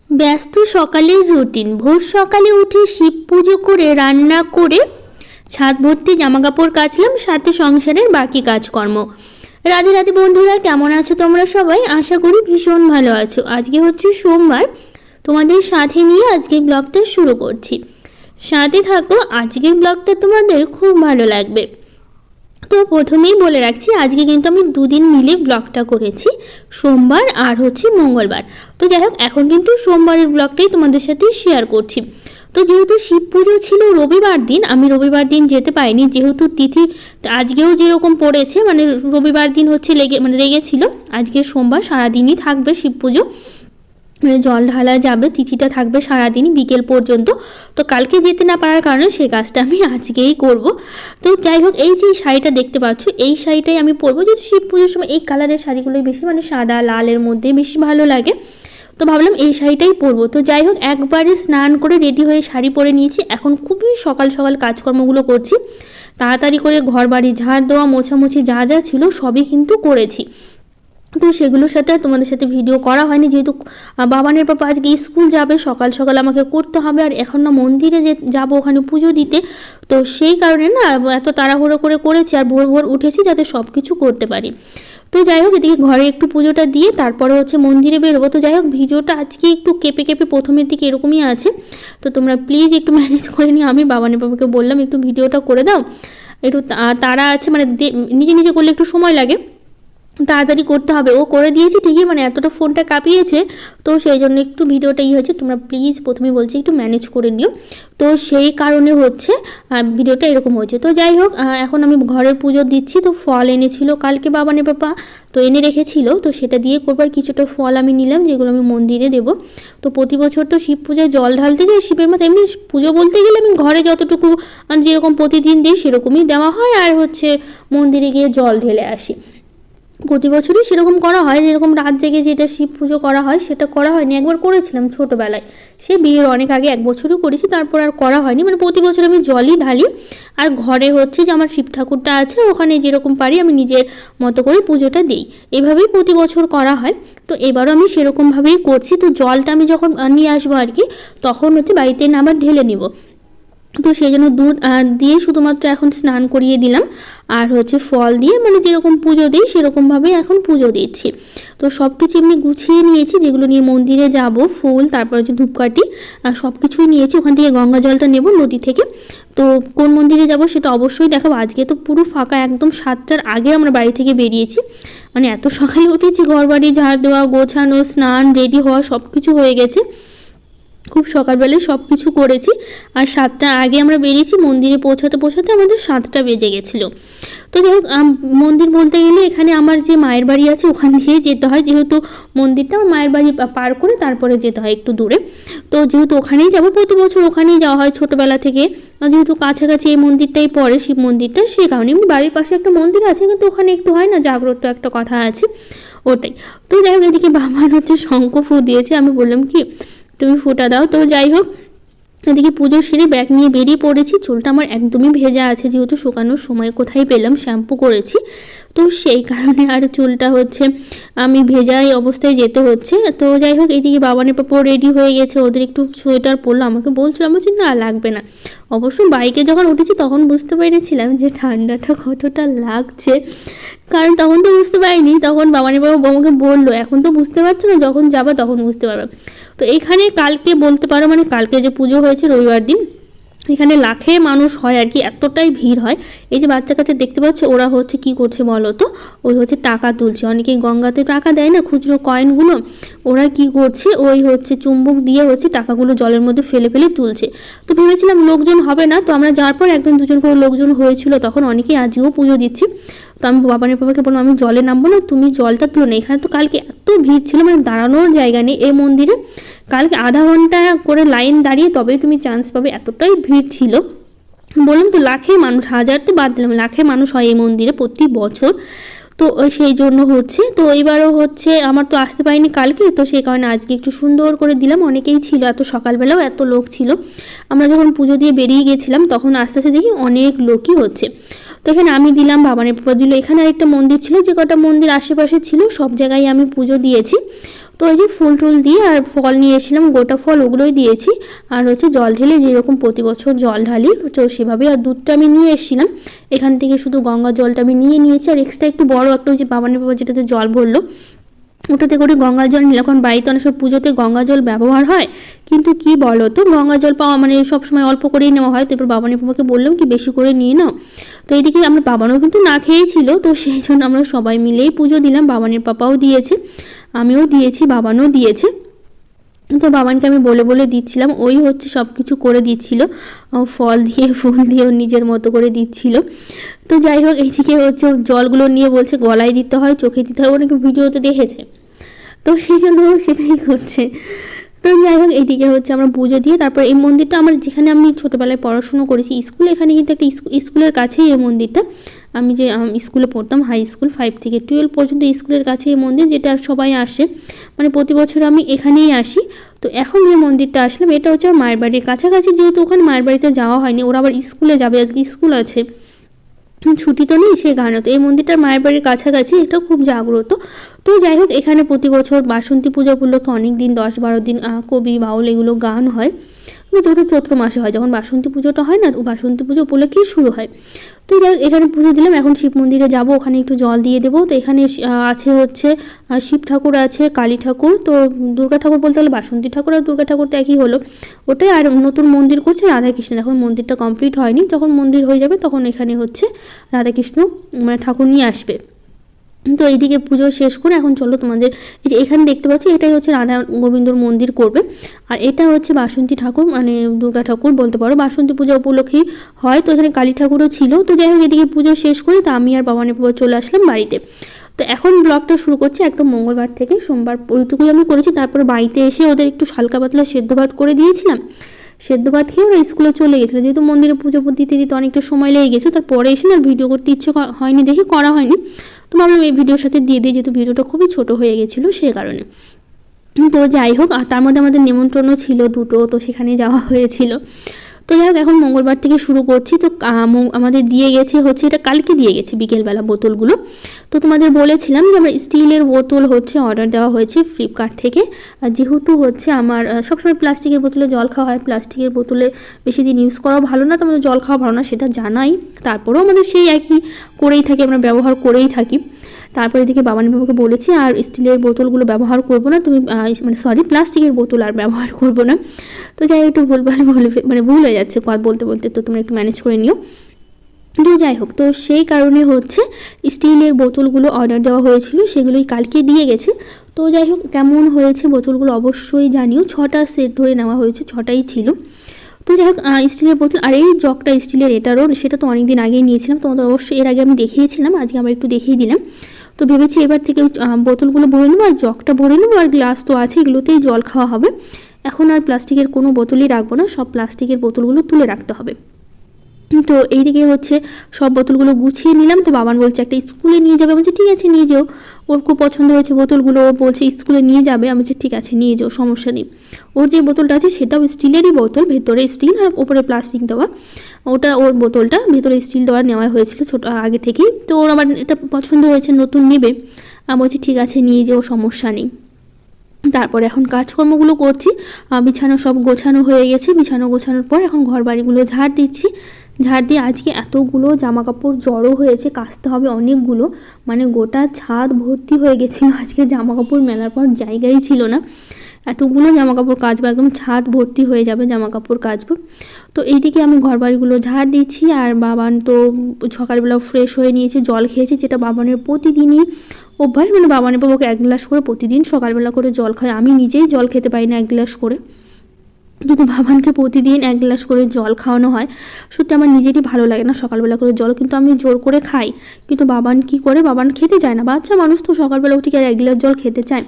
ব্যস্ত সকালের রুটিন। ভোর সকালে উঠে শিব পুজো করে রান্না করে ছাদ ভর্তি জামাকাপড় কাচলাম, সাথে সংসারের বাকি কাজকর্ম। রাধে রাধে বন্ধুরা, কেমন আছো তোমরা সবাই? আশা করি ভীষণ ভালো আছো। আজকে হচ্ছে সোমবার, তোমাদের সাথে নিয়ে আজকের ব্লগটা শুরু করছি। সাথে থাকো, আজকের ব্লগটা তোমাদের খুব ভালো লাগবে। তো প্রথমেই বলে রাখছি, আজকে কিন্তু আমি দুদিন মিলে ব্লগটা করেছি, সোমবার আর হচ্ছে মঙ্গলবার। তো যাই হোক, এখন কিন্তু সোমবারের ব্লগটাই তোমাদের সাথে শেয়ার করছি। তো যেহেতু শিব পুজো ছিল রবিবার দিন, আমি রবিবার দিন যেতে পারিনি, যেহেতু তিথি আজকেও যেরকম পড়েছে, মানে রবিবার দিন হচ্ছে লেগেছিল। আজকে সোমবার সারাদিনই থাকবে শিব পুজো, জল ঢালা যাবে, তিথিটা থাকবে সারাদিনই বিকেল পর্যন্ত। তো কালকে যেতে না পারার কারণে সেই কাজটা আমি আজকেই করব। তো যাই হোক, এই যে শাড়িটা দেখতে পাচ্ছ, এই শাড়িটাই আমি পরবো, যেহেতু শিব পুজোর সময় এই কালারের শাড়িগুলোই বেশি, মানে সাদা লালের মধ্যে বেশি ভালো লাগে। তো ভাবলাম এই শাড়িটাই পরবো। তো যাই হোক, একবারে স্নান করে রেডি হয়ে শাড়ি পরে নিয়েছি। এখন খুবই সকাল সকাল কাজকর্মগুলো করছি, তাড়াতাড়ি করে ঘর বাড়ি ঝাড় দেওয়া, মোছামুছি যা যা ছিল সবই কিন্তু করেছি। তো সেগুলোর সাথে তোমাদের সাথে ভিডিও করা হয়নি, যেহেতু বাবানের পাপা আজকে স্কুল যাবে, সকাল সকাল আমাকে করতে হবে। আর এখন না মন্দিরে যাবো ওখানে পুজো দিতে, তো সেই কারণে না এত তাড়াহুড়ো করে করেছি, আর ভোর ভোর উঠেছি যাতে সব কিছু করতে পারি। তো যাই হোক, এদিকে ঘরে একটু পুজোটা দিয়ে তারপরে হচ্ছে মন্দিরে বেরোবো। তো যাই হোক, ভিডিওটা আজকে একটু কেঁপে কেঁপে প্রথমের দিকে এরকমই আছে, তো তোমরা প্লিজ একটু ম্যানেজ করে নিও। আমি বাবানের পাপাকে বললাম একটু ভিডিওটা করে দাও, একটু তাড়া আছে, মানে নিজে নিজে করলে একটু সময় লাগে, তাড়াতাড়ি করতে হবে। ও করে দিয়েছে ঠিকই, মানে এতটা ফোনটা কাঁপিয়েছে, তো সেই জন্য একটু ভিডিওটা হয়েছে। তোমরা প্লিজ প্রথমে বলছি একটু ম্যানেজ করে নিও। তো সেই কারণে হচ্ছে ভিডিওটা এরকম হয়েছে। তো যাই হোক, এখন আমি ঘরের পুজো দিচ্ছি। তো ফল এনেছিল কালকে বাবানের পাপা, তো এনে রেখেছিল, তো সেটা দিয়ে করবার কিছুটা ফল আমি নিলাম, যেগুলো আমি মন্দিরে দেব। তো প্রতি বছর তো শিব পূজায় জল ঢালতে যাই শিবের মাথায়। এমনি পুজো বলতে গেলে আমি ঘরে যতটুকু যেরকম প্রতিদিন দিই সেরকমই দেওয়া হয়, আর হচ্ছে মন্দিরে গিয়ে জল ঢেলে আসি। প্রতি বছরই সেরকম করা হয়, যেরকম রাত জেগে যেটা শিব পুজো করা হয় সেটা করা হয়নি। একবার করেছিলাম ছোটোবেলায়, সে বিয়ের অনেক আগে 1 বছরও করেছি, তারপর আর করা হয়নি। মানে প্রতি বছর আমি জলই ঢালি, আর ঘরে হচ্ছে যে আমার শিব ঠাকুরটা আছে, ওখানে যেরকম পারি আমি নিজের মতো করে পুজোটা দিই। এভাবেই প্রতি বছর করা হয়। তো এবারও আমি সেরকমভাবেই করছি। তো জলটা আমি যখন নিয়ে আসবো আর কি, তখন হচ্ছে বাড়িতে না আবার ঢেলে নিব। তো সেই জন্য দুধ দিয়ে শুধুমাত্র এখন স্নান করিয়ে দিলাম, আর হচ্ছে ফল দিয়ে, মানে যেরকম পুজো দিই সেরকমভাবে এখন পুজো দিচ্ছি। তো সব কিছু এমনি গুছিয়ে নিয়েছি, যেগুলো নিয়ে মন্দিরে যাব, ফুল, তারপর হচ্ছে ধূপকাঠি, সব কিছুই নিয়েছি। ওখান থেকে গঙ্গা জলটা নেব নদী থেকে। তো কোন মন্দিরে যাব সেটা অবশ্যই দেখাবো। আজকে তো পুরো ফাঁকা, একদম 7টার আগে আমরা বাড়ি থেকে বেরিয়েছি, মানে এত সকালে উঠেছি, ঘর বাড়ি ঝাড় দেওয়া, গোছানো, স্নান, রেডি হওয়া সব কিছু হয়ে গেছে। খুব সকালবেলায় সব কিছু করেছি, আর 7টার আগে আমরা বেরিয়েছি। মন্দিরে পৌঁছাতে পৌঁছাতে আমাদের 7টা বেজে গেছিলো। তো যাই হোক, মন্দির বলতে গেলে এখানে আমার যে মায়ের বাড়ি আছে ওখান দিয়ে যেতে হয়, যেহেতু মন্দিরটা আমার মায়ের বাড়ি পার করে তারপরে যেতে হয় একটু দূরে। তো যেহেতু ওখানেই যাবো, প্রতি বছর ওখানেই যাওয়া হয় ছোটোবেলা থেকে, যেহেতু কাছাকাছি এই মন্দিরটাই পড়ে, শিব মন্দিরটা, সেই কারণে। এমনি বাড়ির পাশে একটা মন্দির আছে, কিন্তু ওখানে একটু হয় না জাগ্রত একটা কথা আছে, ওটাই। তো যাই হোক, এদিকে বাবার হচ্ছে শঙ্খ ফু দিয়েছে, আমি বললাম কি তুমি ফুটা দাও। তো যাই হোক, এদিকে পুজো সেরে ব্যাগ নিয়ে বেরিয়ে পড়েছি। চুলটা আমার একদমই ভেজা আছে, যেহেতু শুকানোর সময় কোথায় পেলাম, শ্যাম্পু করেছি, তো সেই কারণে আর চুলটা হচ্ছে আমি ভেজা এই অবস্থায় যেতে হচ্ছে। তো যাই হোক, এদিকে বাবানের পাপা রেডি হয়ে গেছে, ওদের একটু সোয়েটার পরলো, আমাকে বলছিল, আমি বলছি না লাগবে না। অবশ্য বাইকে যখন উঠেছি তখন বুঝতে পেরেছিলাম যে ঠান্ডাটা কতটা লাগছে, কারণ তখন তো বুঝতে পারিনি, তখন বাবানের বাবা আমাকে বললো, এখন তো বুঝতে পারছো না, যখন যাবা তখন বুঝতে পারবে। তো এখানে কালকে বলতে পারো, মানে কালকে যে পুজো হয়েছে রবিবার দিন, এখানে লাখে মানুষ হয় আর কি, এতটাই ভিড় হয়। এই যে বাচ্চা কাচ্চা দেখতে পাচ্ছে, ওরা হচ্ছে কি করছে বলো তো, ওই হচ্ছে টাকা তুলছে। অনেকেই গঙ্গাতে টাকা দেয় না, খুচরো কয়েনগুলো, ওরা কি করছে, ওই হচ্ছে চুম্বক দিয়ে হচ্ছে টাকাগুলো জলের মধ্যে ফেলে ফেলে তুলছে। তো ভেবেছিলাম লোকজন হবে না, তো আমরা যাওয়ার পর 1-2 জন করে লোকজন হয়েছিল, তখন অনেকেই আজও পুজো দিচ্ছি। তো আমি বাবানের বাবাকে বললাম, আমি জলে নামবো না, তুমি জলটা তুলো না। এখানে তো কালকে এত ভিড় ছিল, মানে দাঁড়ানোর জায়গা নেই এই মন্দিরে। কালকে আধা ঘন্টা করে লাইন দাঁড়িয়ে তবেই তুমি চান্স পাবে, এতটাই ভিড় ছিল। বললাম তো লাখে মানুষ, হাজার তো বাদ দিলাম, লাখে মানুষ হয় এই মন্দিরে প্রতি বছর। তো সেই জন্য হচ্ছে, তো এবারও হচ্ছে আমার তো আসতে পারিনি কালকে, তো সেই কারণে আজকে একটু সুন্দর করে দিলাম। অনেকেই ছিল, এত সকালবেলাও এত লোক ছিল। আমরা যখন পুজো দিয়ে বেরিয়ে গেছিলাম তখন আস্তে আস্তে দেখি অনেক লোকই হচ্ছে। তো এখানে আমি দিলাম, বাবানের পাপা দিল। এখানে আরেকটা মন্দির ছিল, যে কটা মন্দির আশেপাশে ছিল সব জায়গায় আমি পুজো দিয়েছি। তো ওই যে ফুল টুল দিয়ে আর ফল নিয়ে এসেছিলাম, গোটা ফল ওগুলোই দিয়েছি। আর হচ্ছে জল ঢেলে যেরকম প্রতি বছর জল ঢালি তো সেভাবে। আর দুধটা আমি নিয়ে এসেছিলাম এখান থেকে, শুধু গঙ্গা জলটা আমি নিয়ে নিয়েছি। আর এক্সট্রা একটু বড় একটা ওই যে বাবানের পাপা যেটাতে জল ভরলো ওটাতে করে গঙ্গা জল নিলাম। কারণ বাড়িতে অনেক সময় পুজোতে গঙ্গা জল ব্যবহার হয়, কিন্তু কি বলো তো গঙ্গা জল পাওয়া মানে সবসময় অল্প করেই নেওয়া হয়। তো এবার বাবানের পাপাকে বললাম কি বেশি করে নিয়ে নাও। তো এইদিকে আমরা বাবানও কিন্তু না খেয়েছিল, তো সেই জন্য আমরা সবাই মিলেই পুজো দিলাম। বাবানের পাপাও দিয়েছে, আমিও দিয়েছি, বাবানও দিয়েছে। তো বাবানকে আমি বলে বলে দিচ্ছিলাম, ওই হচ্ছে সব কিছু করে দিচ্ছিল, ফল দিয়ে ফুল দিয়ে নিজের মতো করে দিচ্ছিল। তো যাই হোক, এইদিকে হচ্ছে জলগুলো নিয়ে বলছে গলায় দিতে হয়, চোখে দিতে হয়, অনেকে ভিডিওতে দেখেছে, তো সেই জন্য সেটাই করছে। তো যাই হোক, এইদিকে হচ্ছে আমরা পুজো দিয়ে তারপর এই মন্দিরটা আমার যেখানে আমি ছোটোবেলায় পড়াশুনো করেছি স্কুলে, এখানে কিন্তু একটা স্কুলের কাছেই এই মন্দিরটা। আমি যে স্কুলে পড়তাম হাই স্কুল 5 থেকে 12 পর্যন্ত স্কুলের কাছে এই মন্দির, যেটা সবাই আসে, মানে প্রতি বছর আমি এখানেই আসি। তো এখন যে মন্দিরটা আসলাম এটা হচ্ছে আমার মায়ের বাড়ির কাছাকাছি, যেহেতু ওখানে মায়ের বাড়িতে যাওয়া হয়নি, ওরা আবার স্কুলে যাবে, আজকে স্কুল আছে, ছুটি তো নেই, সেই কারণে। তো এই মন্দিরটার মায়ের বাড়ির কাছাকাছি, এটা খুব জাগ্রত। তো যাই হোক, এখানে প্রতি বছর বাসন্তী পূজা উপলক্ষে অনেক দিন 10-12 দিন কবি বাউল এগুলো গান হয়, যেহেতু চৈত্র মাসে হয়, যখন বাসন্তী পুজোটা হয় না, বাসন্তী পুজো উপলক্ষেই শুরু হয়। তো যাই হোক, এখানে পুজো দিলাম। এখন শিব মন্দিরে যাব, ওখানে একটু জল দিয়ে দেবো। তো এখানে আছে হচ্ছে শিব ঠাকুর আছে, কালী ঠাকুর, তো দুর্গা ঠাকুর বলতে গেলে বাসন্তী ঠাকুর আর দুর্গা ঠাকুর তো একই হলো ওটাই। আর নতুন মন্দির করছে রাধাকৃষ্ণ, এখন মন্দিরটা কমপ্লিট হয়নি, যখন মন্দির হয়ে যাবে তখন এখানে হচ্ছে রাধাকৃষ্ণ মানে ঠাকুর নিয়ে আসবে। তো এইদিকে পুজো শেষ করে এখন চলো তোমাদের এই যে এখানে দেখতে পাচ্ছি এটাই হচ্ছে রাধা গোবিন্দর মন্দির করবে। আর এটা হচ্ছে বাসন্তী ঠাকুর মানে দুর্গা ঠাকুর বলতে পারো, বাসন্তী পূজা উপলক্ষেই হয়। তো এখানে কালী ঠাকুরও ছিল। তো যাই হোক, এদিকে পুজো শেষ করে তো আমি আর বাবানের পর চলে আসলাম বাড়িতে। তো এখন ব্লগটা শুরু করছি একদম মঙ্গলবার থেকে। সোমবার ওইটুকুই আমি করেছি, তারপরে বাড়িতে এসে ওদের একটু হালকা পাতলা সেদ্ধ ভাত করে দিয়েছিলাম। সেদ্ধ ভাত খেয়ে ওরা স্কুলে চলে গেছিলো, যেহেতু মন্দিরে পুজো দিতে দিতে অনেকটা সময় লেগে গেছে। তারপরে এসে না ভিডিও করতে ইচ্ছে হয়নি, দেখি করা হয়নি। তো ভাবলাম এই ভিডিওর সাথে দিয়ে দিই, যেহেতু ভিডিওটা খুবই ছোট হয়ে গেছিলো সেই কারণে। তো যাই হোক, আর তার মধ্যে আমাদের নিমন্ত্রণও ছিল দুটো, তো সেখানে যাওয়া হয়েছিল। তো যাই হোক, এখন মঙ্গলবার থেকে শুরু করছি। তো আমাদের দিয়ে গেছে হচ্ছে, এটা কালকে দিয়ে গেছে বিকেলবেলা বোতলগুলো। তো তোমাদের বলেছিলাম যে আমার স্টিলের বোতল হচ্ছে অর্ডার দেওয়া হয়েছে ফ্লিপকার্ট থেকে। আর যেহেতু হচ্ছে আমার সবসময় প্লাস্টিকের বোতলে জল খাওয়া হয়, প্লাস্টিকের বোতলে বেশি দিন ইউজ করাও ভালো না, তো আমাদের জল খাওয়া ভালো না সেটা জানাই, তারপরেও আমাদের সেই একই করেই থাকি, আমরা ব্যবহার করেই থাকি। তারপরে এদিকে বাবানের বাবাকে বলেছি আর স্টিলের বোতলগুলো ব্যবহার করবো না, তুমি মানে সরি প্লাস্টিকের বোতল আর ব্যবহার করবো না। তো যাই একটু ভুলভাল মানে ভুল হয়ে যাচ্ছে কথা বলতে বলতে, তো তোমরা একটু ম্যানেজ করে নিও। তো যাই হোক, তো সেই কারণে হচ্ছে স্টিলের বোতলগুলো অর্ডার দেওয়া হয়েছিল, সেগুলোই কালকে দিয়ে গেছে। তো যাই হোক, কেমন হয়েছে বোতলগুলো অবশ্যই জানিও। 6টা সেট ধরে নেওয়া হয়েছে, 6টাই ছিল। তো যাই হোক, স্টিলের বোতল আর এই জগটা স্টিলের, এটারও সেটা তো অনেক দিন আগেই নিয়েছিলাম, তোমাদের অবশ্যই এর আগে আমি দেখিয়েছিলাম, আজকে আবার একটু দেখিয়ে দিলাম। তো ভেবেছি এবার থেকে বোতলগুলো ভরে নেবো আর জগটা ভরে নেবো, আর গ্লাস তো আছে, এগুলোতেই জল খাওয়া হবে। এখন আর প্লাস্টিকের কোনো বোতলই রাখবো না, সব প্লাস্টিকের বোতলগুলো তুলে রাখতে হবে। তো এইদিকে হচ্ছে সব বোতলগুলো গুছিয়ে নিলাম। তো বাবান বলছে একটা স্কুলে নিয়ে যাবে, বলছে ঠিক আছে নিয়ে যাও, ওর খুব পছন্দ হয়েছে বোতলগুলো, ও বলছে স্কুলে নিয়ে যাবে। আমি বলছি ঠিক আছে নিয়ে যাও, সমস্যা নেই। ওর যে বোতলটা আছে সেটাও স্টিলেরই বোতল, ভেতরে স্টিল আর ওপরে প্লাস্টিক দেওয়া, ওটা ওর বোতলটা ভেতরে স্টিল দেওয়া নেওয়া হয়েছিল ছোট আগে থেকেই। তো ওর আমার এটা পছন্দ হয়েছে, নতুন নেবে। আমি বলছি ঠিক আছে নিয়ে যাও, সমস্যা নেই। তারপরে এখন কাজকর্মগুলো করছি, বিছানো সব গোছানো হয়ে গেছে। বিছানো গোছানোর পর এখন ঘর বাড়িগুলো ঝাড় দিচ্ছি। ঝাড় দিয়ে আজকে এতগুলো জামা কাপড় জড়ো হয়েছে, কাচতে হবে অনেকগুলো, মানে গোটা ছাদ ভর্তি হয়ে গেছিলো। আজকে জামা কাপড় মেলার পর জায়গাই ছিল না, এতগুলো জামা কাপড় কাচবো, একদম ছাদ ভর্তি হয়ে যাবে জামা কাপড় কাচবো। তো এইদিকে আমি ঘর বাড়িগুলো ঝাড় দিচ্ছি। আর বাবান তো সকালবেলা ফ্রেশ হয়ে নিয়েছে, জল খেয়েছে, যেটা বাবানের প্রতিদিনই অভ্যাস, মানে বাবানের বাবাকে 1 গ্লাস করে প্রতিদিন সকালবেলা করে জল খায়। আমি নিজেই জল খেতে পারি না 1 গ্লাস করে, কিন্তু বাবানকে প্রতিদিন 1 গ্লাস করে জল খাওয়ানো হয়। সত্যি আমার নিজেরই ভালো লাগে না সকালবেলা করে জল, কিন্তু আমি জোর করে খাই। কিন্তু বাবান কি করে, বাবান খেতে চায় না, বাচ্চা মানুষ তো সকালবেলা উঠে আর 1 গ্লাস জল খেতে চায়,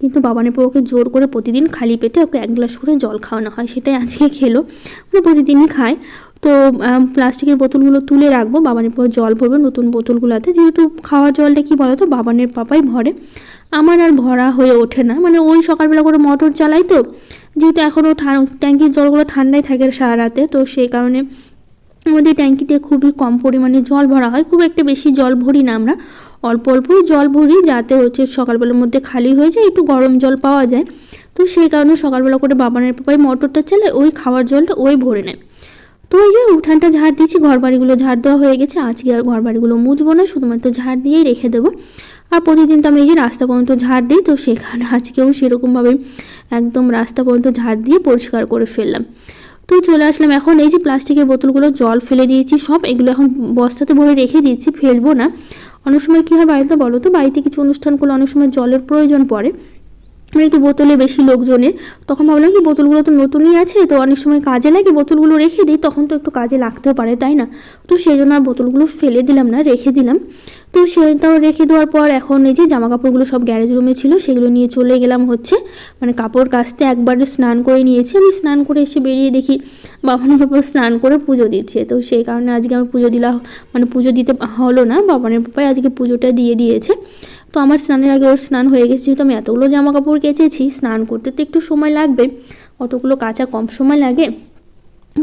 কিন্তু বাবানের ওকে জোর করে প্রতিদিন খালি পেটে ওকে 1 গ্লাস করে জল খাওয়ানো হয়। সেটাই আজকে খেলো, মানে প্রতিদিনই খায়। তো প্লাস্টিকের বোতলগুলো তুলে রাখবো, বাবানের পর জল ভরবে নতুন বোতলগুলোতে, যেহেতু খাওয়ার জলটা কি বলো তো বাবানের পাপাই ভরে, আমার আর ভরা হয়ে ওঠে না। মানে ওই সকালবেলা করে মোটর চালাই, তো যেহেতু এখনও ট্যাঙ্কির জলগুলো ঠান্ডাই থাকে সারা রাতে, তো সেই কারণে আমাদের ট্যাঙ্কিতে খুবই কম পরিমাণে জল ভরা হয়, খুব একটা বেশি জল ভরি না আমরা, অল্প অল্পই জল ভরি, যাতে হচ্ছে সকালবেলার মধ্যে খালি হয়ে যায়, একটু গরম জল পাওয়া যায়। তো সেই কারণে সকালবেলা করে বাবানের পাপাই মোটরটা চালায়, ওই খাওয়ার জলটা ওই ভরে নেয়। তো এই যে উঠানটা ঝাড় দিচ্ছি, ঘর বাড়িগুলো ঝাড় দেওয়া হয়ে গেছে, আজকে আর ঘর বাড়িগুলো মুছবো না, শুধুমাত্র ঝাড় দিয়েই রেখে দেবো। আর প্রতিদিন তো আমি এই যে রাস্তা পর্যন্ত ঝাড় দিই, তো সেখানে আজকেও সেরকমভাবে একদম রাস্তা পর্যন্ত ঝাড় দিয়ে পরিষ্কার করে ফেললাম। তো চলে আসলাম এখন, এই যে প্লাস্টিকের বোতলগুলো জল ফেলে দিয়েছি সব, এগুলো এখন বস্তাতে ভরে রেখে দিয়েছি, ফেলবো না। অনেক সময় কী হয় বাড়িতে বলো তো, বাড়িতে কিছু অনুষ্ঠান করলে অনেক সময় জলের প্রয়োজন পড়ে, মানে একটু বোতলে বেশি লোকজনের, তখন ভাবলাম কি বোতলগুলো তো নতুনই আছে, তো অনেক সময় কাজে লাগে, বোতলগুলো রেখে দিই, তখন তো একটু কাজে লাগতেও পারে, তাই না? তো সেই জন্য আর বোতলগুলো ফেলে দিলাম না, রেখে দিলাম। তো সেটাও রেখে দেওয়ার পর এখন এই যে জামা কাপড়গুলো সব গ্যারেজ রুমে ছিল, সেগুলো নিয়ে চলে গেলাম হচ্ছে মানে কাপড় কাচতে। একবারে স্নান করে নিয়েছি, আমি স্নান করে এসে বেরিয়ে দেখি বাবানের পাপা স্নান করে পুজো দিচ্ছে, তো সেই কারণে আজকে আমার পুজো দিলাম, মানে পুজো দিতে হলো না, বাবানের পাপাই আজকে পুজোটা দিয়ে দিয়েছে। তো আমার স্নানের আগে ওর স্নান হয়ে গেছে, যেহেতু আমি এতগুলো জামা কাপড় কেচেছি, স্নান করতে তো একটু সময় লাগবে, অতগুলো কাচা কম সময় লাগে।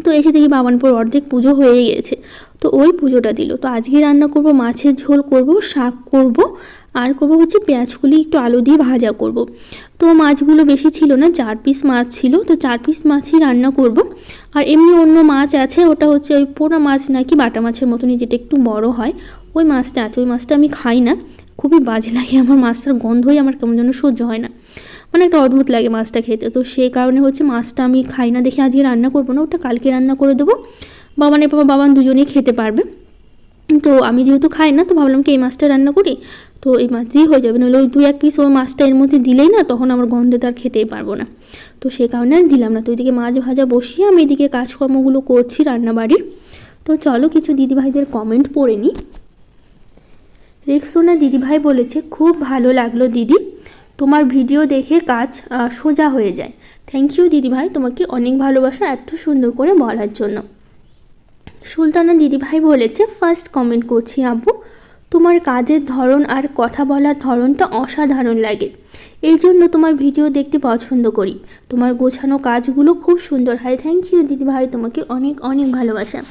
তো এসে দেখি বাবানপুর অর্ধেক পুজো হয়ে গেছে, তো ওই পুজোটা দিল। তো আজকে রান্না করব মাছের ঝোল, করব শাক, করব আর করব হচ্ছে পেঁয়াজকুলি একটু আলু দিয়ে ভাজা করব। তো মাছগুলো বেশি ছিল না, 4 পিস মাছ ছিল, তো 4 পিস মাছই রান্না করব। আর এমনি অন্য মাছ আছে, ওটা হচ্ছে ওই পোনা মাছ নাকি বাটা মাছের মতনই, যেটা একটু বড় হয়, ওই মাছটা আছে। ওই মাছটা আমি খাই না, খুবই বাজে লাগে আমার, মাছটার গন্ধই আমার কেমন যেন সহ্য হয় না, মানে একটা অদ্ভুত লাগে মাছটা খেতে। তো সেই কারণে হচ্ছে মাছটা আমি খাই না, দেখে আজকে রান্না করবো না, ওটা কালকে রান্না করে দেবো, বাবানের পাপা বাবান দুজনেই খেতে পারবে। তো আমি যেহেতু খাই না, তো ভাবলাম কি এই মাছটা রান্না করি, তো এই মাছ দিয়েই হয়ে যাবে, নাহলে ওই 2-1 পিস ওই মাছটা এর মধ্যে দিলেই না, তখন আমার গন্ধে তার খেতেই পারবো না, তো সেই কারণে আর দিলাম না। তো ওইদিকে মাছ ভাজা বসিয়ে আমি এদিকে কাজকর্মগুলো করছি রান্নাবাড়ির। তো চলো কিছু দিদিভাইদের কমেন্ট পড়ে নিই। রেক্সোনা দিদিভাই বলেছে, খুব ভালো লাগলো দিদি, তোমার ভিডিও দেখে কাজ সোজা হয়ে যায়। থ্যাংক ইউ দিদিভাই, তোমাকে অনেক ভালোবাসা এত সুন্দর করে বলার জন্য। সুলতানা দিদিভাই বলেছে, ফার্স্ট কমেন্ট করছি আব্বু, তোমার কাজের ধরন আর কথা বলার ধরনটা অসাধারণ লাগে, এই জন্য তোমার ভিডিও দেখতে পছন্দ করি, তোমার গোছানো কাজগুলো খুব সুন্দর হয়। থ্যাংক ইউ দিদিভাই, তোমাকে অনেক অনেক ভালোবাসা।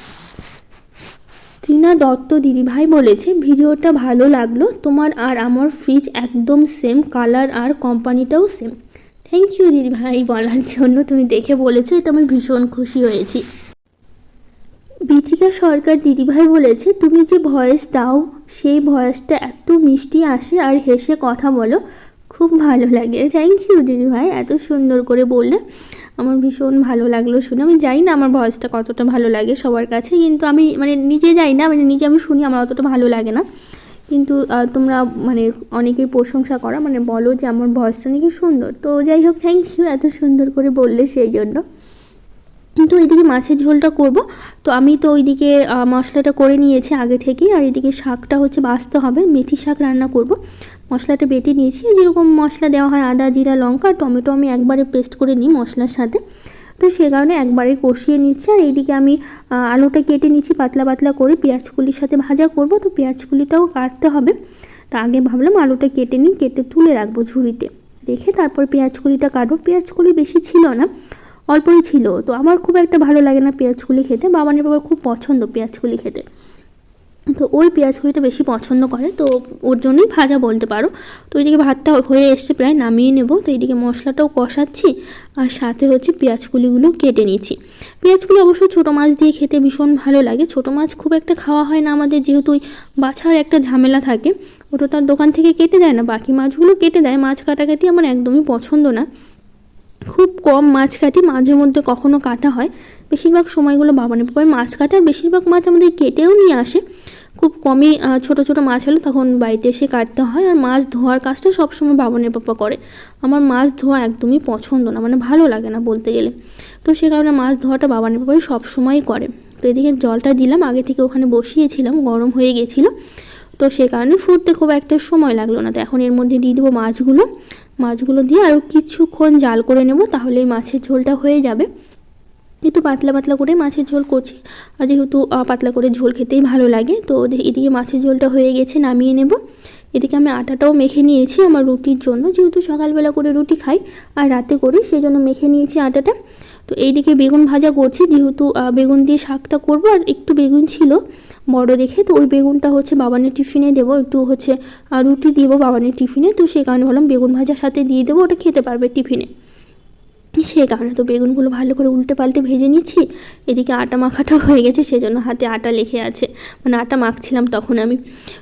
টিনা দত্ত দিদিভাই বলেছে, ভিডিওটা ভালো লাগলো, তোমার আর আমার ফ্রিজ একদম সেম কালার আর কোম্পানিটাও সেম। থ্যাংক ইউ দিদিভাই বলার জন্য, তুমি দেখে বলেছো, এটা আমি ভীষণ খুশি হয়েছি। বিথিকা সরকার দিদিভাই বলেছে, তুমি যে ভয়েস দাও সেই ভয়েসটা এত মিষ্টি আসে আর হেসে কথা বলো, খুব ভালো লাগে। থ্যাংক ইউ দিদিভাই, এত সুন্দর করে বললে, আমার ভীষণ ভালো লাগলো শুনে। আমি জানি না আমার ভয়েসটা কতটা ভালো লাগে সবার কাছে, কিন্তু আমি মানে নিজে যাই না, মানে নিজে আমি শুনি আমার অতটা ভালো লাগে না, কিন্তু তোমরা মানে অনেকেই প্রশংসা করা, মানে বলো যে আমার ভয়েসটা নাকি সুন্দর। তো যাই হোক, থ্যাংক ইউ এত সুন্দর করে বললে সেই জন্য। কিন্তু এইদিকে মাছের ঝোলটা করব, তো আমি তো ওইদিকে মশলাটা করে নিয়েছি আগে থেকেই, আর এদিকে শাকটা হচ্ছে বাছতে হবে, মেথি শাক রান্না করব। মশলাটা বেটে নিয়েছি, যেরকম মশলা দেওয়া হয় আদা জিরা লঙ্কা টমেটো, আমি একবারে পেস্ট করে নিই মশলার সাথে, তো সে কারণে একবারে কষিয়ে নিচ্ছি। আর এইদিকে আমি আলুটা কেটে নিচ্ছি পাতলা পাতলা করে, পেঁয়াজকুলির সাথে ভাজা করব, তো পেঁয়াজকুলিটাও কাটতে হবে। তা আগে ভাবলাম আলুটা কেটে নিই, কেটে তুলে রাখবো ঝুড়িতে, রেখে তারপর পেঁয়াজকুলিটা কাটবো। পেঁয়াজকুলি বেশি ছিল না, অল্পই ছিল, তো আমার খুব একটা ভালো লাগে না পেঁয়াজকুলি খেতে, বাবানের বাবার খুব পছন্দ পেঁয়াজকুলি খেতে, তো ওই পেঁয়াজকুলিটা বেশি পছন্দ করে, তো ওর জন্যই ভাজা বলতে পারো। তো এইদিকে ভাতটা হয়ে এসছে, প্রায় নামিয়ে নেব। তো এইদিকে মশলাটাও কষাচ্ছি, আর সাথে হচ্ছে পেঁয়াজকুলিগুলো কেটে নিচ্ছি। পেঁয়াজকুলি অবশ্য ছোটো মাছ দিয়ে খেতে ভীষণ ভালো লাগে, ছোটো মাছ খুব একটা খাওয়া হয় না আমাদের, যেহেতু ওই বাছার একটা ঝামেলা থাকে, ওটা তার দোকান থেকে কেটে দেয় না, বাকি মাছগুলো কেটে দেয়। মাছ কাটাকাটি আমার একদমই পছন্দ না, খুব কম মাছ কাটি, মাঝে মধ্যে কখনো কাটা হয়, বেশিরভাগ সময়গুলো বাবানের পাপাই মাছ কাটে, আর বেশিরভাগ মাছ আমাদের কেটেও নিয়ে আসে, খুব কমই ছোটো ছোটো মাছ হলে তখন বাড়িতে এসে কাটতে হয়। আর মাছ ধোয়ার কাজটা সবসময় বাবানের পাপা করে, আমার মাছ ধোয়া একদমই পছন্দ না, মানে ভালো লাগে না বলতে গেলে, তো সে কারণে মাছ ধোয়াটা বাবানের পাপাই সবসময়ই করে। তো এদিকে জলটা দিলাম, আগে থেকে ওখানে বসিয়েছিলাম, গরম হয়ে গেছিলো, তো সে কারণে ফুটতে খুব একটা সময় লাগলো না। তো এখন এর মধ্যে দিয়ে দেবো মাছগুলো দিয়ে আরও কিছুক্ষণ জাল করে নেব, তাহলেই মাছের ঝোলটা হয়ে যাবে। একটু পাতলা পাতলা করে মাছের ঝোল করছি, আর যেহেতু পাতলা করে ঝোল খেতেই ভালো লাগে। তো এদিকে মাছের ঝোলটা হয়ে গেছে, নামিয়ে নেব। এদিকে আমি আটাটাও মেখে নিয়েছি আমার রুটির জন্য, যেহেতু সকালবেলা করে রুটি খাই আর রাতে করি, সেই জন্য মেখে নিয়েছি আটাটা। তো এইদিকে বেগুন ভাজা করছি, যেহেতু বেগুন দিয়ে শাকটা করবো, আর একটু বেগুন ছিল বড় দেখে, তো ওই বেগুনটা হচ্ছে বাবানের টিফিনে দেবো, একটু হচ্ছে রুটি দিব বাবানের টিফিনে, তো সেই কারণে ভাবলাম বেগুন ভাজার সাথে দিয়ে দেবো, ওটা খেতে পারবে টিফিনে। সেই কারণে তো বেগুনগুলো ভালো করে উল্টে পাল্টে ভেজে নিচ্ছি। এদিকে আটা মাখাটা হয়ে গেছে, সেজন্য হাতে আটা লেগে আছে, মানে আটা মাখছিলাম তখন আমি।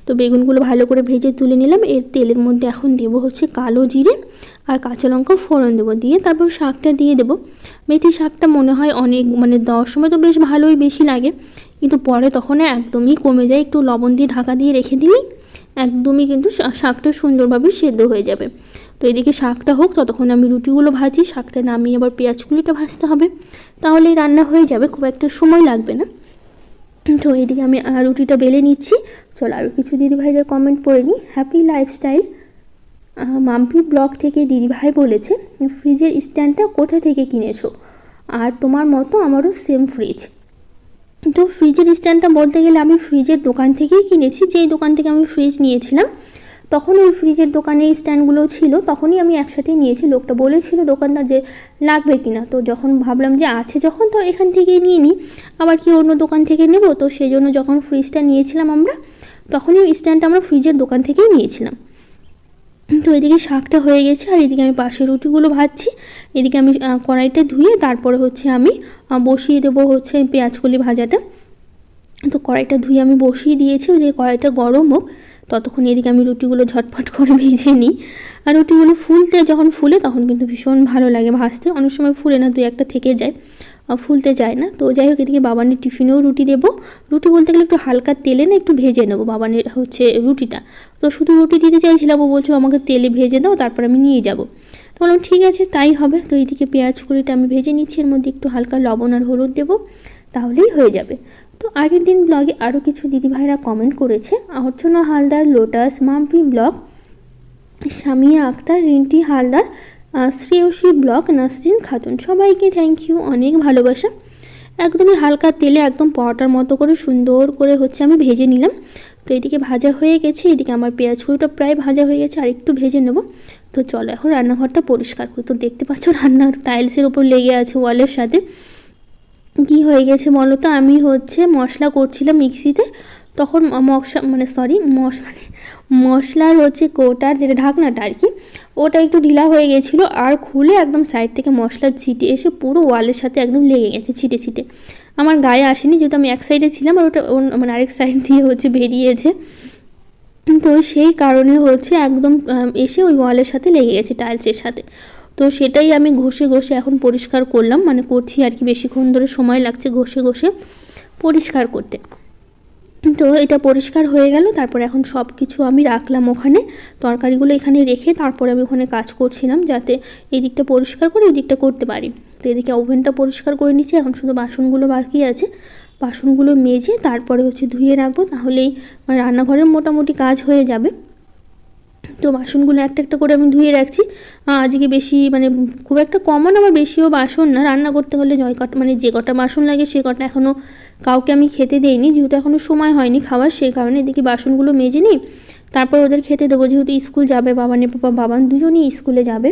তো বেগুনগুলো ভালো করে ভেজে তুলে নিলাম। এর তেলের মধ্যে এখন দেবো হচ্ছে কালো জিরে আর কাঁচা লঙ্কা ফোড়ন দেবো, দিয়ে তারপর শাকটা দিয়ে দেবো। মেথি শাকটা মনে হয় অনেক, মানে দেওয়ার সময় তো বেশ ভালোই বেশি লাগে, কিন্তু পরে তখন একদমই কমে যায়। একটু লবণ দিয়ে ঢাকা দিয়ে রেখে দিলেই একদমই কিন্তু শাকটা সুন্দরভাবে সেদ্ধ হয়ে যাবে। তো এদিকে শাকটা হোক, ততক্ষণ আমি রুটিগুলো ভাজি, শাকটা নামিয়ে আবার পেঁয়াজগুলিটা ভাজতে হবে, তাহলেই রান্না হয়ে যাবে, খুব একটা সময় লাগবে না। তো এইদিকে আমি রুটিটা বেলে নিচ্ছি। চলো আরও কিছু দিদিভাইদের কমেন্ট পড়ে নিই। হ্যাপি লাইফস্টাইল মাম্পি ব্লগ থেকে দিদিভাই বলেছে, ফ্রিজের স্ট্যান্ডটা কোথা থেকে কিনেছো? আর তোমার মতো আমারও সেম ফ্রিজ। তো ফ্রিজের স্ট্যান্ডটা বলতে গেলে আমি ফ্রিজের দোকান থেকেই কিনেছি, যেই দোকান থেকে আমি ফ্রিজ নিয়েছিলাম তখন ওই ফ্রিজের দোকানে এই স্ট্যান্ডগুলো ছিল, তখনই আমি একসাথেই নিয়েছি। লোকটা বলেছিল দোকানদার যে লাগবে কিনা, তো যখন ভাবলাম যে আছে যখন, তো এখান থেকেই নিয়ে নিই, আবার কি অন্য দোকান থেকে নেব। তো সেই জন্য যখন ফ্রিজটা নিয়েছিলাম আমরা, তখনই ওই স্ট্যান্ডটা আমরা ফ্রিজের দোকান থেকেই নিয়েছিলাম। তো এদিকে শাকটা হয়ে গেছে, আর এদিকে আমি পাশে রুটিগুলো ভাজছি। এদিকে আমি কড়াইটা ধুয়ে তারপরে হচ্ছে আমি বসিয়ে দেবো হচ্ছে পেঁয়াজকলি ভাজাটা। তো কড়াইটা ধুয়ে আমি বসিয়ে দিয়েছি, ওই যে কড়াইটা গরম হোক, ততক্ষণ এদিকে আমি রুটিগুলো ঝটপট করে ভেজে নিই। আর রুটিগুলো যখন ফুলে তখন কিন্তু ভীষণ ভালো লাগে ভাজতে, অনেক সময় ফুলে না, দুই একটা থেকে যায়, ফুলতে যায় না। তো যাই হোক, এদিকে বাবানের টিফিনেও রুটি দেবো। রুটি বলতে গেলে একটু হালকা তেলে না একটু ভেজে নেবো বাবানের হচ্ছে রুটিটা। তো শুধু রুটি দিতে চাইছিলাম, ও বলছো আমাকে তেলে ভেজে দাও, তারপর আমি নিয়ে যাবো। তো বললাম ঠিক আছে তাই হবে। তো এইদিকে পেঁয়াজ কুড়িটা আমি ভেজে নিচ্ছি, এর মধ্যে একটু হালকা লবণ আর হলুদ দেবো, তাহলেই হয়ে যাবে। তো আগের দিন ব্লগে আরও কিছু দিদিভাইরা কমেন্ট করেছে, Archana Haldar, Lotus, Mampi blog, Samia Akter, Rinti Haldar, Shreyasi blog, Nasrin Khatun, সবাইকে থ্যাংক ইউ, অনেক ভালোবাসা। একদমই হালকা তেলে একদম পরোটার মতো করে সুন্দর করে হচ্ছে আমি ভেজে নিলাম। তো এদিকে ভাজা হয়ে গেছে, এদিকে আমার পেঁয়াজ কুড়িটা প্রায় ভাজা হয়ে গেছে, আর একটু ভেজে নেব। তো চলো এখন রান্নাঘরটা পরিষ্কার করি। তো দেখতে পাচ্ছ রান্নার টাইলসের ওপর লেগে আছে ওয়ালের সাথে। কি হয়ে গেছে বলো তো, আমি হচ্ছে মশলা করছিলাম মিক্সিতে, তখন মশলার হচ্ছে কৌটার যেটা ঢাকনাটা আর কি, ওটা একটু ঢিলা হয়ে গেছিলো, আর খুলে একদম সাইড থেকে মশলার ছিটে এসে পুরো ওয়ালের সাথে একদম লেগে গেছে ছিটে ছিটে। আমার গায়ে আসেনি, যেহেতু আমি এক সাইডে ছিলাম, আর ওটা মানে আরেক সাইড দিয়ে হচ্ছে বেরিয়েছে। তো সেই কারণে হচ্ছে একদম এসে ওই ওয়ালের সাথে লেগে গেছে, টাইলসের সাথে। তো সেটাই আমি ঘষে ঘষে এখন পরিষ্কার করলাম, মানে করছি আর কি, বেশিক্ষণ ধরে সময় লাগছে ঘষে ঘষে পরিষ্কার করতে। তো এটা পরিষ্কার হয়ে গেল, তারপর এখন সব কিছু আমি রাখলাম ওখানে, তরকারিগুলো এখানে রেখে তারপরে আমি ওখানে কাজ করছিলাম, যাতে এই দিকটা পরিষ্কার করে ওই দিকটা করতে পারি। তো এদিকে ওভেনটা পরিষ্কার করে নিচ্ছি, এখন শুধু বাসনগুলো বাকি আছে, বাসনগুলো মেজে তারপরে হচ্ছে ধুয়ে রাখবো, তাহলেই রান্নাঘরের মোটামুটি কাজ হয়ে যাবে। তো বাসনগুলো একটা একটা করে আমি ধুয়ে রাখছি। আজকে বেশি মানে খুব একটা কমন, আবার বেশিও বাসন না, রান্না করতে হলে মানে যে কটা বাসন লাগে সে কটা এখনও কাউকে আমি খেতে দেইনি, যেহেতু এখনও সময় হয়নি খাওয়ার, সেই কারণে এদিকে বাসনগুলো মেজে নিই, তারপর ওদের খেতে দেবো, যেহেতু স্কুল যাবে বাবান দুজনেই স্কুলে যাবে।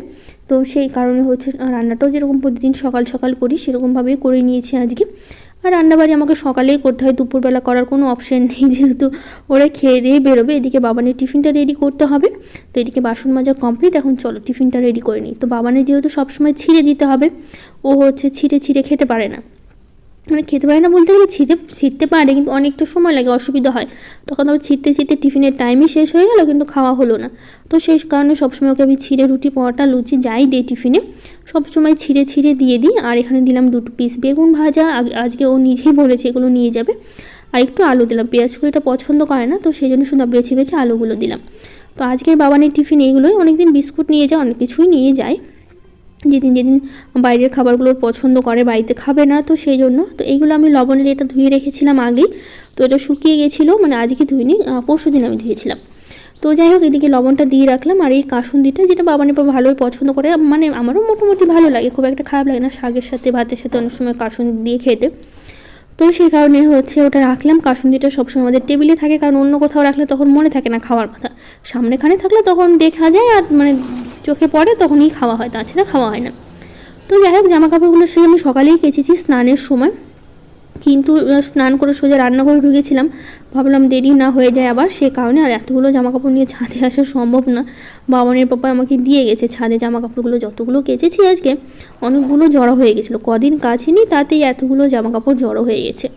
তো সেই কারণে হচ্ছে রান্নাটাও যেরকম প্রতিদিন সকাল সকাল করি সেরকমভাবেই করে নিয়েছি আজকে। আর রান্নাবাড়ি আমাকে সকালেই করতে হয়, দুপুরবেলা করার কোনো অপশান নেই, যেহেতু ওরা খেয়ে দিয়ে বেরোবে। এদিকে বাবানের টিফিনটা রেডি করতে হবে। তো এদিকে বাসন মাজা কমপ্লিট, এখন চলো টিফিনটা রেডি করে নিই। তো বাবানের যেহেতু সবসময় ছিঁড়ে দিতে হবে, ও হচ্ছে ছিঁড়ে খেতে পারে না, মানে খেতে পারে না বলতে গেলে ছিঁড়তে পারে, কিন্তু অনেকটা সময় লাগে, অসুবিধা হয়। তখন আবার ছিঁড়তে টিফিনের টাইমই শেষ হয়ে গেল, কিন্তু খাওয়া হলো না। তো সেই কারণে সবসময় ওকে আমি ছিঁড়ে রুটি পরোটা লুচি যাই দিই টিফিনে, সবসময় ছিঁড়ে দিয়ে দিই। আর এখানে দিলাম 2 পিস বেগুন ভাজা, আজকে ও নিজেই বলেছে এগুলো নিয়ে যাবে, আর একটু আলু দিলাম, পেঁয়াজ কুড়িটা পছন্দ করে না, তো সেই জন্য শুধু বেছে বেছে আলুগুলো দিলাম। তো আজকের বাবানের টিফিন এইগুলোই, অনেকদিন বিস্কুট নিয়ে যায়, অনেক কিছুই নিয়ে যায়, যেদিন বাইরের খাবারগুলোর পছন্দ করে, বাড়িতে খাবে না, তো সেই জন্য। তো এইগুলো আমি লবণের এটা ধুয়ে রেখেছিলাম আগেই, তো এটা শুকিয়ে গেছিলো, মানে আজকে ধুইনি, পরশু দিন আমি ধুয়েছিলাম। তো যাই হোক, এদিকে লবণটা দিয়ে রাখলাম। আর এই কাসুন্দিটা যেটা বাবানের ভালোই পছন্দ করে, মানে আমারও মোটামুটি ভালো লাগে, খুব একটা খারাপ লাগে না, শাকের সাথে ভাতের সাথে অনেক সময় কাসুন্দি দিয়ে খেতে। তো সেই কারণে হচ্ছে ওটা রাখলাম। কাসুন্দিটা সবসময় আমাদের টেবিলে থাকে, কারণ অন্য কোথাও রাখলে তখন মনে থাকে না খাওয়ার কথা, সামনেখানে থাকলে তখন দেখা যায় আর মানে চোখে পড়ে, তখনই খাওয়া হয়, তাছাড়া খাওয়া হয় না। তো যাই হোক জামা কাপড়গুলো সে আমি সকালেই কেচেছি স্নানের সময়, কিন্তু স্নান করে সোজা রান্নাঘরে ঢুকেছিলাম, ভাবলাম দেরি না হয়ে যায় আবার, সে কারণে আর এতগুলো জামা কাপড় নিয়ে ছাদে আসা সম্ভব না। বাবানের পাপা আমাকে দিয়ে গেছে ছাদে জামা কাপড়গুলো, যতগুলো কেচেছি আজকে অনেকগুলো জড়ো হয়ে গেছিলো, কদিন কাচিনি তাতেই এতগুলো জামা কাপড় জড়ো হয়ে গেছে।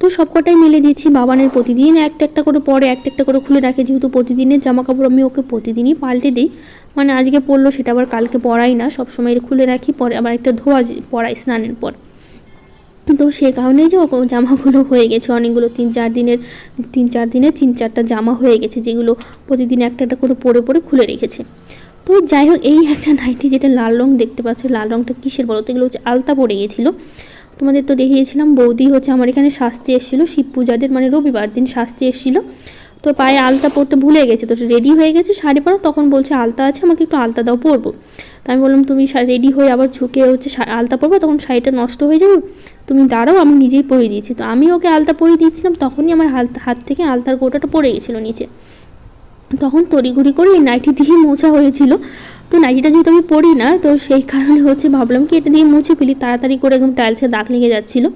তো সবকটাই মেলে দিয়েছি। বাবানের প্রতিদিন একটা একটা করে পরে, একটা একটা করে খুলে রাখে, যেহেতু প্রতিদিনের জামা কাপড় আমি ওকে প্রতিদিনই পাল্টে দিই, মানে আজকে পরলো সেটা আবার কালকে পরাই না, সবসময় খুলে রাখি, পরে আবার একটা ধোয়া পরাই স্নানের পর। তো সে কারণেই যে জামাগুলো হয়ে গেছে অনেকগুলো, 3-4 দিনের 3-4টা জামা হয়ে গেছে, যেগুলো প্রতিদিন একটা একটা করে পরে পরে খুলে রেখেছে। তো যাই হোক, এই একটা নাইটি যেটা লাল রং দেখতে পাচ্ছ, লাল রংটা কিসের বলো তো, এগুলো হচ্ছে আলতা পড়ে গেছিলো। তোমাদের তো দেখিয়েছিলাম, বৌদি হচ্ছে আমার এখানে সাজতে এসেছিলো শিব পূজাদের, মানে রবিবার দিন সাজতে এসেছিলো। তো পায়ে আলতা পরতে ভুলে গেছে, তো রেডি হয়ে গেছে শাড়ি পরা, তখন বলছে আলতা আছে আমাকে একটু আলতা দাও পরবো। তো আমি বললাম তুমি রেডি হয়ে আবার ঝুঁকে হচ্ছে আলতা পরবো, তখন শাড়িটা নষ্ট হয়ে যাবে, তুমি দাঁড়াও আমি নিজেই পরিয়ে দিয়েছি। তো আমি ওকে আলতা পরিয়ে দিচ্ছিলাম, তখনই আমার হাত থেকে আলতার গোটাটা পড়ে গেছিলো নিচে। তখন তড়িঘড়ি করে এই নাইটি দিয়ে মোছা হয়েছিল। তো নাইটিটা যেহেতু আমি পরি না, তো সেই কারণে হচ্ছে ভাবলাম কি এটা দিয়ে মুছে ফেলি, তাড়াতাড়ি করে একদম টাইলসে দাগ লেগে যাচ্ছিলো।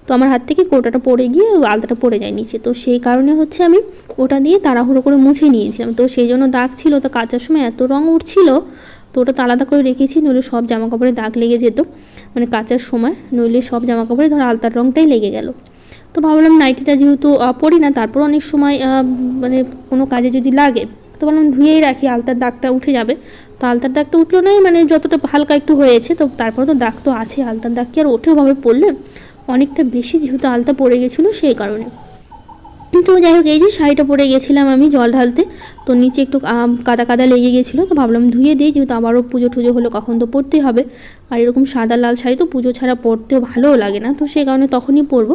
তো আমার হাত থেকে কোটাটা পড়ে গিয়ে আলতাটা পড়ে যায় নিচে, তো সেই কারণে হচ্ছে আমি ওটা দিয়ে তাড়াহুড়ো করে মুছে নিয়েছিলাম। তো সেই জন্য দাগ ছিল, তো কাচার সময় এত রঙ উঠছিল, তো ওটা তো আলাদা করে রেখেছি, নইলে সব জামা কাপড়ে দাগ লেগে যেত, মানে কাচার সময়, নইলে সব জামা কাপড়ে ধর আলতার রঙটাই লেগে গেল। তো ভাবলাম নাইটিটা যেহেতু পরি না, তারপর অনেক সময় মানে কোনো কাজে যদি লাগে, তো ভাবলাম ধুয়েই রাখি, আলতার দাগটা উঠে যাবে। তো আলতার দাগটা উঠলো না, মানে যতটা হালকা একটু হয়েছে, তো তারপর তো দাগ তো আছে, আলতার দাগ কি আর ওঠেও ভাবে পড়লে, অনেকটা বেশি যেহেতু আলতা পড়ে গেছিলো সেই কারণে। তো যাই হোক, এই যে শাড়িটা পরে গেছিলাম আমি জল ঢালতে, তো নিচে একটু কাদা কাদা লেগে গেছিলো, তো ভাবলাম ধুয়ে দিই, যেহেতু আবারও পুজো টুজো হলো কখন তো পরতেই হবে, আর এরকম সাদা লাল শাড়ি তো পুজো ছাড়া পরতেও ভালোও লাগে না, তো সেই কারণে তখনই পরবো।